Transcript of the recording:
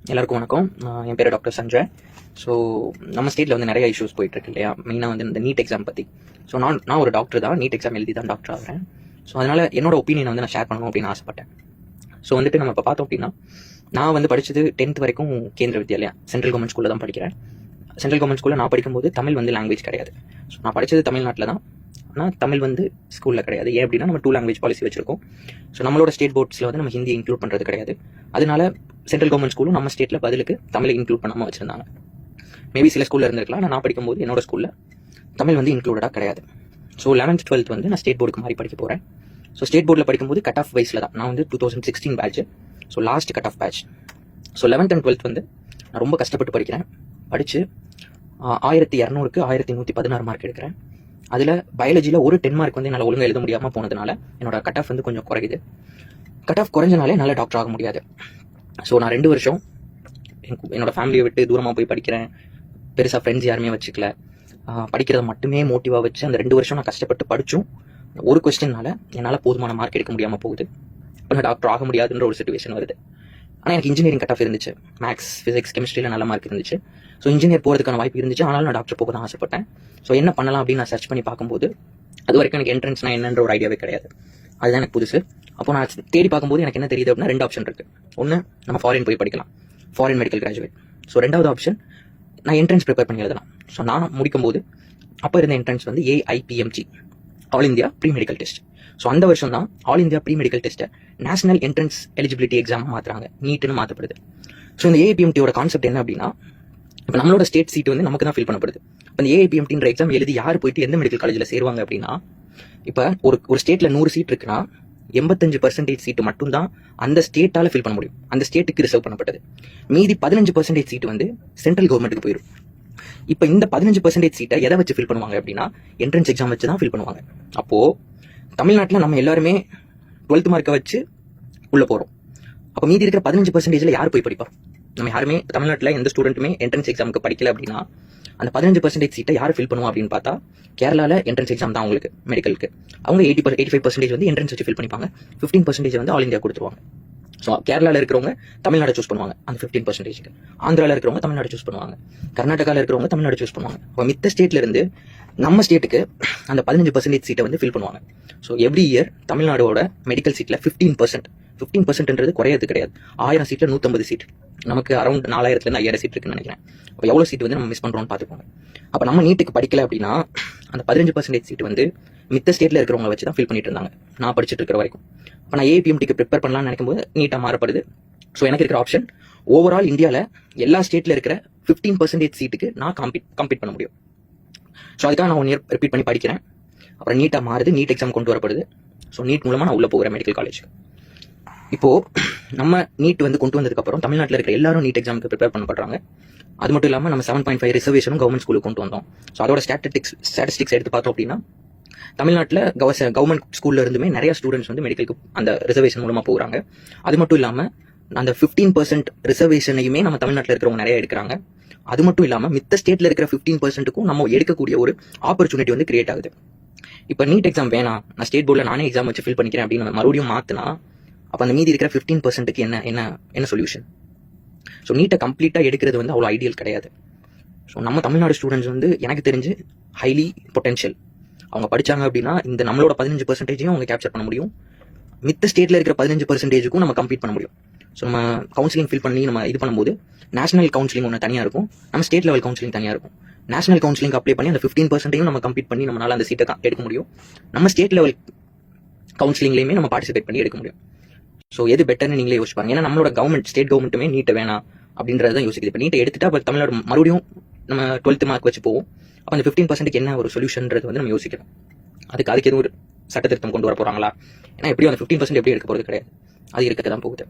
எல்லாருக்கும் வணக்கம். என் பேர் டாக்டர் சஞ்சய். ஸோ நம்ம ஸ்டேட்டில் வந்து நிறைய இஷ்யூஸ் போயிட்டுருக்கு இல்லையா, மெயினாக வந்து இந்த நீட் எக்ஸாம் பற்றி. ஸோ நான் ஒரு டாக்டர் தான், நீட் எக்ஸாம் எழுதி தான் டாக்டர் ஆகிறேன். ஸோ அதனால் என்னோட ஒப்பீனியனை வந்து நான் ஷேர் பண்ணணும் அப்படின்னு ஆசைப்பட்டேன். ஸோ வந்துட்டு நம்ம இப்போ பார்த்தோம் அப்படின்னா, நான் வந்து படித்தது 10th வரைக்கும் கேந்திர வித்யாலயா சென்ட்ரல் கவர்மெண்ட் ஸ்கூலில் தான் படிக்கிறேன். சென்ட்ரல் கவர்மெண்ட் ஸ்கூலில் நான் படிக்கும்போது தமிழ் வந்து லாங்குவேஜ் கிடையாது. ஸோ நான் படித்தது தமிழ்நாட்டில் தான், ஆனால் தமிழ் வந்து ஸ்கூலில் கிடையாது. ஏன் அப்படின்னா நம்ம 2 லாங்குவேஜ் பாலிசி வச்சிருக்கோம். ஸோ நம்மளோட ஸ்டேட் போர்ட்ஸில் வந்து நம்ம ஹிந்தி இன்க்ளூட் பண்ணுறது கிடையாது. அதனால சென்ட்ரல் கவர்மெண்ட் ஸ்கூலும் நம்ம ஸ்டேட்டில் பதிலுக்கு தமிழை இன்க்ளூட் பண்ணாமல் வச்சிருந்தாங்க. மேபி சில ஸ்கூலில் இருந்திருக்கலாம், நான் படிக்கும்போது என்னோட ஸ்கூலில் தமிழ் வந்து இன்க்ளூடடாக கிடையாது. ஸோ 11th 12th வந்து நான் ஸ்டேட் போர்டுக்கு மாதிரி படிக்க போகிறேன். ஸோ ஸ்டேட் போர்டில் படிக்கும்போது கட் ஆஃப் வைஸில் தான். நான் வந்து 2016 batch, so last cut off batch. So 11th and 12th வந்து நான் ரொம்ப கஷ்டப்பட்டு படிக்கிறேன். படித்து 1200க்கு 1116 மார்க் எடுக்கிறேன். அதில் பயாலஜியில் ஒரு 10 மார்க் வந்து என்னால் ஒழுங்காக எழுத முடியாமல் போனதுனால என்னோட கட் ஆஃப் வந்து கொஞ்சம் குறையுது. கட் ஆஃப் குறைஞ்சனாலே என்னால் டாக்டர் ஆக முடியாது. ஸோ நான் 2 வருஷம் என்னோட ஃபேமிலியை விட்டு தூரமாக போய் படிக்கிறேன். பெருசாக ஃப்ரெண்ட்ஸ் யாருமே வச்சுக்கல. படிக்கிறத மட்டுமே மோட்டிவாக வச்சு அந்த 2 வருஷம் நான் கஷ்டப்பட்டு படித்தும் ஒரு கொஸ்டின்னால என்னால் போதுமான மார்க் எடுக்க முடியாமல் போகுது. இப்போ நான் டாக்டர் ஆக முடியாதுன்ற ஒரு சுச்சுவேஷன் வருது. ஆனால் எனக்கு இன்ஜினியரிங் கட் ஆஃப் இருந்துச்சு. மேக்ஸ், ஃபிசிக்ஸ், கெமிஸ்ட்ரியில் நல்ல மார்க் இருந்துச்சு. ஸோ இன்ஜினியர் போகிறதுக்கான வாய்ப்பு இருந்துச்சு. ஆனாலும் நான் டாக்டர் போக தான் ஆசைப்பட்டேன். ஸோ என்ன பண்ணலாம் அப்படின்னு நான் சர்ச் பண்ணி பார்க்கும்போது அது வரைக்கும் எனக்கு என்ட்ரன்ஸ்னா என்னன்ற ஒரு ஐடியாவே கிடையாது. அதுதான் எனக்கு புதுசு. அப்போ நான் தேடி பார்க்கும்போது எனக்கு என்ன தெரியுது அப்படின்னா 2 ஆப்ஷன் இருக்குது. ஒன்று, நம்ம ஃபாரின் போய் படிக்கலாம், ஃபாரின் மெடிக்கல் கிராஜுவேட். ஸோ 2வது ஆப்ஷன் நான் என்ட்ரன்ஸ் ப்ரிப்பேர் பண்ணி எழுதலாம். ஸோ நான் முடிக்கும்போது அப்போ இருந்த என்ட்ரன்ஸ் வந்து AIPMG, all India pre medical test. So அந்த வருஷம் தான் ஆல் இந்தியா ப்ரீ மெடிக்கல் டெஸ்ட்டை நேஷனல் என்ட்ரன்ஸ் எலிஜிபிலிட்டி எக்ஸாம் மாற்றுறாங்க, நீட்டுன்னு மாற்றப்படுது. ஸோ இந்த AIPMTயோட கான்செப்ட் என்ன அப்படின்னா, இப்போ நம்மளோட ஸ்டேட் சீட் வந்து நமக்கு தான் ஃபில் பண்ணப்படுது. இப்போ இந்த AIPMTன்ற எக்ஸாம் எழுதி யார் போயிட்டு எந்த மெடிக்கல் காலேஜில் சேருவாங்க அப்படின்னா, இப்போ ஒரு ஸ்டேட்டில் 100 சீட் இருக்குன்னா 85% சீட்டு மட்டும்தான் அந்த ஸ்டேட்டால் ஃபில் பண்ண முடியும். அந்த ஸ்டேட்டுக்கு ரிசர்வ் பண்ணப்பட்டது. மீதி 15% சீட்டு வந்து சென்ட்ரல் கவர்மெண்ட்டுக்கு போயிடும். இப்போ இந்த 15% சீட்டை எதை வச்சு ஃபில் பண்ணுவாங்க அப்படின்னா, என்ட்ரன்ஸ் எக்ஸாம் வச்சு தான் ஃபில் பண்ணுவாங்க. அப்போது தமிழ்நாட்டில் நம்ம எல்லாருமே 12th மார்க்கை வச்சு உள்ளே போகிறோம். அப்போ மீதி இருக்கிற 15%ல யார் போய் படிப்பா? நம்ம யாருமே தமிழ்நாட்டில் எந்த ஸ்டூடெண்ட்டுமே என்ட்ரன்ஸ் எக்ஸாமுக்கு படிக்கல அப்படின்னா அந்த 15% சீட்டை யார் ஃபில் பண்ணுவோம் அப்படின்னு பார்த்தா, கேரளாவில் என்ட்ரன்ஸ் எக்ஸாம் தான் அவங்களுக்கு மெடிக்கலுக்கு. அவங்க 85% வந்து என்ட்ரன்ஸ் வச்சு ஃபில் பண்ணிப்பாங்க. 15% வந்து ஆல் இந்தியா கொடுத்துருவாங்க. ஸோ கேரளாவில் இருக்கிறவங்க தமிழ்நாடு சூஸ் பண்ணுவாங்க அந்த 15%. ஆந்திராவில் இருக்கிறவங்க தமிழ்நாடு சூஸ் பண்ணுவாங்க. கர்நாடகாவில் இருக்கிறவங்க தமிழ்நாடு சூஸ் பண்ணுவாங்க. இப்போ மித்த ஸ்டேட்ல இருந்து நம்ம ஸ்டேட்டுக்கு அந்த 15% சீட்டை வந்து ஃபில் பண்ணுவாங்க. ஸோ எவ்ரி இயர் தமிழ்நாடோட மெடிக்கல் சீட்டில் 15%ன்றது குறையாது கிடையாது. 1000 சீட்டில் 150 சீட். நமக்கு அரௌண்ட் 4000லேருந்து 5000 சீட் இருக்குன்னு நினைக்கிறேன். அப்போ எவ்வளோ சீட் வந்து நம்ம மிஸ் பண்ணுறோம்னு பார்த்துக்கோங்க. அப்போ நம்ம நீட்டுக்கு படிக்கல அப்படின்னா அந்த 15% சீட் வந்து மித்த ஸ்டேட்டில் இருக்கிறவங்க வச்சு தான் ஃபில் பண்ணிட்டு இருந்தாங்க நான் படிச்சுட்டு இருக்கிற வரைக்கும். இப்போ நான் AIPMTக்கு ப்ரிப்பேர் பண்ணலாம்னு நினைக்கும் போது நீட்டாக மாறப்படுது. ஸோ எனக்கு இருக்கிற ஆப்ஷன், ஓவரால் இந்தியாவில் எல்லா ஸ்டேட்டில் இருக்கிற 15% சீட்டுக்கு நான் கம்ப்ளீட் பண்ண முடியும். ஸோ அதுக்காக நான் 1 இயர் ரிப்பீட் பண்ணி படிக்கிறேன். அப்புறம் நீட்டாக மாறுது, நீட் எக்ஸாம் கொண்டு வரப்படுது. ஸோ நீட் மூலமாக நான் உள்ளே போகிறேன் மெடிக்கல் காலேஜ். இப்போது நம்ம நீட் வந்து கொண்டு வந்ததுக்கப்புறம் தமிழ்நாட்டில் இருக்கிற எல்லாரும் நீட் எக்ஸாமுக்கு ப்ரிப்பேர் பண்ணப்படுறாங்க. அது மட்டும் இல்லாமல் நம்ம 7.5 ரிசர்வேஷனும் கவர்மெண்ட் ஸ்கூலுக்கு கொண்டு வந்தோம். ஸோ அதோட ஸ்டாட்டிஸ்டிக்ஸ் எடுத்து பார்த்தோம் அப்படின்னா, தமிழ்நாட்டில் கவர்மெண்ட் ஸ்கூல்ல இருந்துமே நிறைய ஸ்டூடெண்ட்ஸ் வந்து மெடிக்கலுக்கு அந்த ரிசர்வேஷன் மூலமாக போகிறாங்க. அது மட்டும் இல்லாமல் அந்த 15% ரிசர்வேஷனையுமே நம்ம தமிழ்நாட்டில் இருக்கிறவங்க நிறைய எடுக்கிறாங்க. அது மட்டும் இல்லாமல் மித்த ஸ்டேட்டில் இருக்கிற 15%க்கும் நம்ம எடுக்கக்கூடிய ஒரு ஆப்பர்ச்சுனிட்டி வந்து கிரியேட் ஆகுது. இப்போ நீட் எக்ஸாம் வேணாம், நான் ஸ்டேட் போர்டில் நானே எக்ஸாம் வச்சு ஃபில் பண்ணிக்கிறேன் அப்படின்னு நம்ம மறுபடியும் மாற்றினா, அப்போ அந்த மீதி இருக்கிற 15%க்கு என்ன சொல்யூஷன்? ஸோ நீட்டை கம்ப்ளீட்டாக எடுக்கிறது வந்து அவ்வளோ ஐடியல் கிடையாது. ஸோ நம்ம தமிழ்நாடு ஸ்டூடெண்ட்ஸ் வந்து எனக்கு தெரிஞ்சு ஹைலி பொட்டென்ஷியல். அவங்க படித்தாங்க அப்படின்னா இந்த நம்மளோட 15%ஐயும் அவங்க கேப்சர் பண்ண முடியும். மித்த ஸ்டேட்டில் இருக்கிற 15%க்கும் நம்ம கம்ப்ளீட் பண்ண முடியும். ஸோ நம்ம கவுன்சிலிங் ஃபில் பண்ணி நம்ம இது பண்ணும்போது நேஷனல் கவுன்சிலிங் ஒன்று தனியாக இருக்கும், நம்ம ஸ்டேட் லெவல் கவுன்சிலிங் தனியாக இருக்கும். நேஷனல் கவுன்சிலிங் அப்ளை பண்ணி அந்த 15%ஐயும் நம்ம கம்ப்ளீட் பண்ணி நம்மளால அந்த சீட்டை எடுக்க முடியும். நம்ம ஸ்டேட் லெவல் கவுன்சிலிங்லேயுமே நம்ம பார்ட்டிசிபேட் பண்ணி எடுக்க முடியும். ஸோ எது பெட்டர்னு நீங்களே யோசிப்பாங்க. ஏன்னா நம்மளோட ஸ்டேட் கவர்மெண்ட்டுமே நீட்டை வேணாம் அப்படின்றத தான் யோசிக்குது. இப்போ நீட்டை எடுத்துட்டா அப்போ தமிழ்நாடு மறுபடியும் நம்ம 12th மார்க் வச்சு போவோம். அப்போ அந்த 15%க்கு என்ன ஒரு சொல்யூஷன்றது வந்து நம்ம யோசிக்கணும். அதுக்கு எதுவும் ஒரு சட்ட திருத்தம் கொண்டு வர போகிறாங்களா? ஏன்னா எப்படியும் அந்த 15% எப்படி எடுக்க போகிறது கிடையாது, அது இருக்க தான் போகுது.